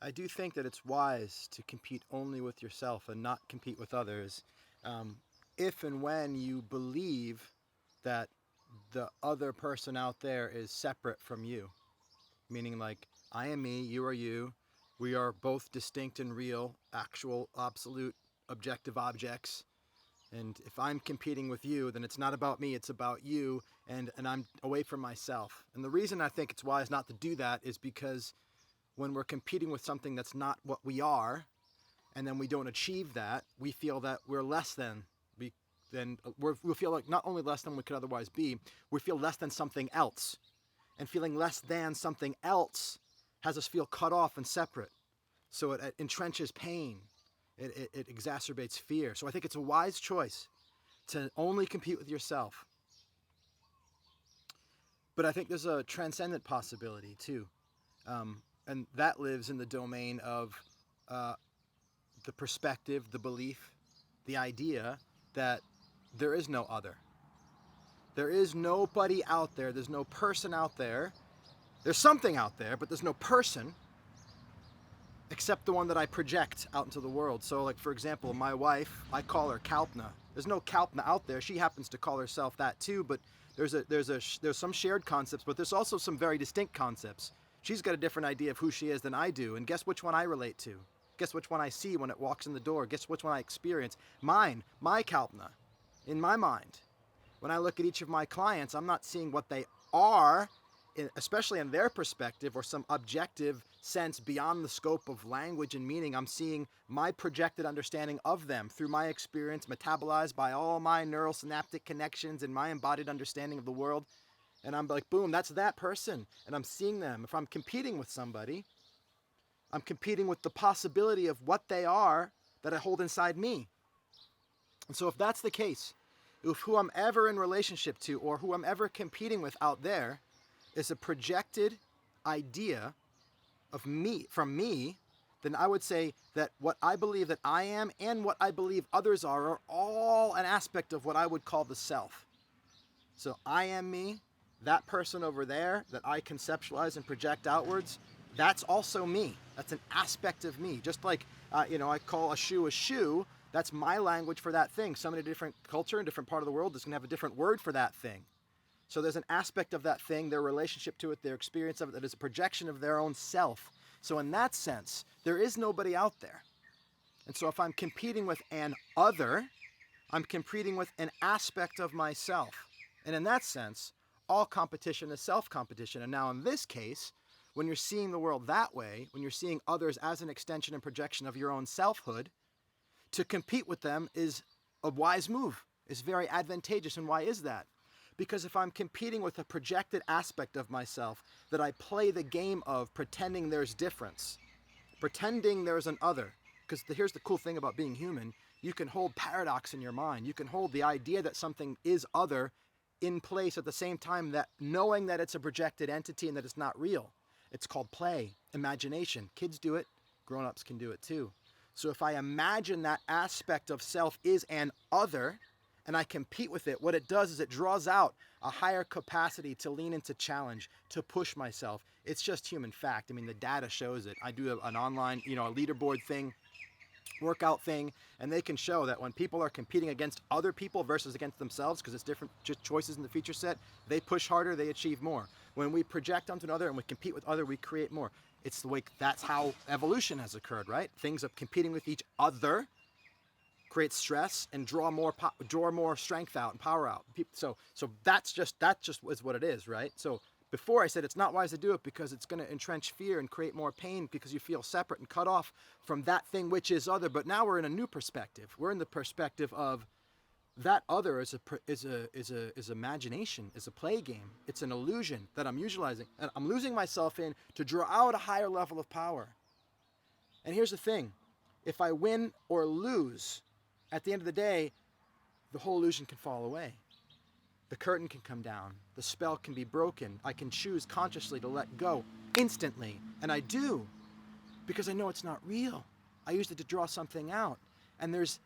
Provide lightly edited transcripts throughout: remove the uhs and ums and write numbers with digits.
I do think that it's wise to compete only with yourself and not compete with others. If and when you believe that the other person out there is separate from you, meaning like I am me, you are you, we are both distinct and real, actual, absolute, objective objects. And if I'm competing with you, then it's not about me, it's about you, and I'm away from myself. And the reason I think it's wise not to do that is because when we're competing with something that's not what we are, and then we don't achieve that, we feel that we're less than. We feel like not only less than we could otherwise be, we feel less than something else. And feeling less than something else has us feel cut off and separate. So it entrenches pain. It exacerbates fear. So I think it's a wise choice to only compete with yourself. But I think there's a transcendent possibility too. And that lives in the domain of the perspective, the belief, the idea that there is no other. There is nobody out there. There's no person out there. There's something out there, but there's no person except the one that I project out into the world. So like, for example, my wife, I call her Kalpna. There's no Kalpna out there. She happens to call herself that too, but there's some shared concepts, but there's also some very distinct concepts. She's got a different idea of who she is than I do, and guess which one I relate to? Guess which one I see when it walks in the door? Guess which one I experience? Mine, my Kalpna, in my mind. When I look at each of my clients, I'm not seeing what they are, especially in their perspective or some objective sense beyond the scope of language and meaning. I'm seeing my projected understanding of them through my experience, metabolized by all my neural synaptic connections and my embodied understanding of the world. And I'm like, boom, that's that person. And I'm seeing them. If I'm competing with somebody, I'm competing with the possibility of what they are that I hold inside me. And so if that's the case, if who I'm ever in relationship to or who I'm ever competing with out there is a projected idea of me, from me, then I would say that what I believe that I am and what I believe others are all an aspect of what I would call the self. So I am me, that person over there that I conceptualize and project outwards, that's also me. That's an aspect of me. Just like, I call a shoe, that's my language for that thing. Some in a different culture, in a different part of the world, is going to have a different word for that thing. So there's an aspect of that thing, their relationship to it, their experience of it, that is a projection of their own self. So in that sense, there is nobody out there. And so if I'm competing with an other, I'm competing with an aspect of myself. And in that sense, all competition is self-competition. And now in this case, when you're seeing the world that way, when you're seeing others as an extension and projection of your own selfhood, to compete with them is a wise move. It's very advantageous. And why is that? Because if I'm competing with a projected aspect of myself that I play the game of pretending there's difference, pretending there's an other, because here's the cool thing about being human, you can hold paradox in your mind. You can hold the idea that something is other in place at the same time that knowing that it's a projected entity and that it's not real. It's called play, imagination. Kids do it, grown-ups can do it too. So if I imagine that aspect of self is an other, and I compete with it, what it does is it draws out a higher capacity to lean into challenge, to push myself. It's just human fact. I mean, the data shows it. I do an online, a leaderboard thing, workout thing, and they can show that when people are competing against other people versus against themselves, because it's different choices in the feature set, they push harder, they achieve more. When we project onto another and we compete with other, we create more. It's the way, that's how evolution has occurred, right? Things of competing with each other create stress and draw more strength out and power out. So that just is what it is, right? So before I said it's not wise to do it because it's going to entrench fear and create more pain because you feel separate and cut off from that thing which is other. But now we're in a new perspective. We're in the perspective of that other is imagination, is a play game. It's an illusion that I'm utilizing and I'm losing myself in to draw out a higher level of power. And here's the thing: if I win or lose, at the end of the day, the whole illusion can fall away. The curtain can come down. The spell can be broken. I can choose consciously to let go instantly. And I do, because I know it's not real. I used it to draw something out. And there's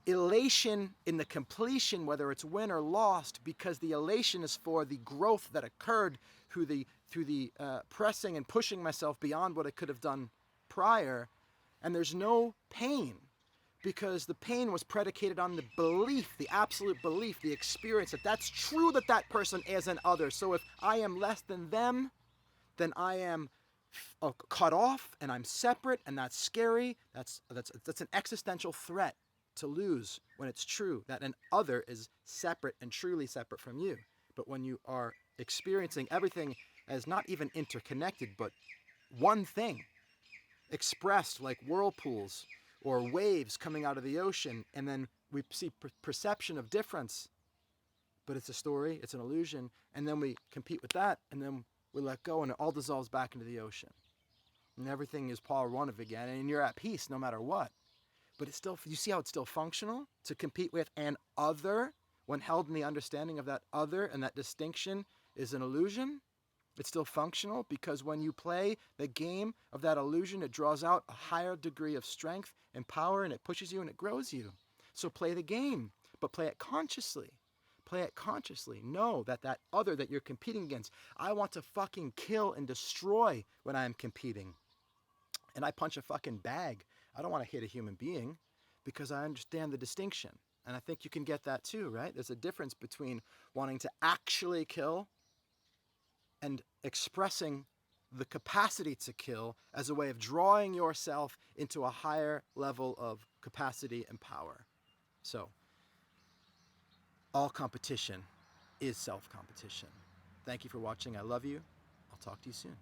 elation in the completion, whether it's win or lost, because the elation is for the growth that occurred through the pressing and pushing myself beyond what I could have done prior, and there's no pain because the pain was predicated on the belief, the absolute belief, the experience that that's true, that that person is an other. So if I am less than them, then I am cut off and I'm separate, and that's scary. That's an existential threat to lose when it's true that an other is separate and truly separate from you. But when you are experiencing everything as not even interconnected, but one thing, expressed like whirlpools or waves coming out of the ocean, and then we see perception of difference, but it's a story, it's an illusion, and then we compete with that, and then we let go, and it all dissolves back into the ocean. And everything is Paul one of again, and you're at peace no matter what. But it's still, you see how it's still functional to compete with an other when held in the understanding of that other, and that distinction is an illusion? It's still functional because when you play the game of that illusion, it draws out a higher degree of strength and power, and it pushes you and it grows you. So play the game, but play it consciously. Play it consciously. Know that that other that you're competing against, I want to fucking kill and destroy when I'm competing. And I punch a fucking bag. I don't want to hit a human being because I understand the distinction. And I think you can get that too, right? There's a difference between wanting to actually kill and expressing the capacity to kill as a way of drawing yourself into a higher level of capacity and power. So, all competition is self-competition. Thank you for watching. I love you. I'll talk to you soon.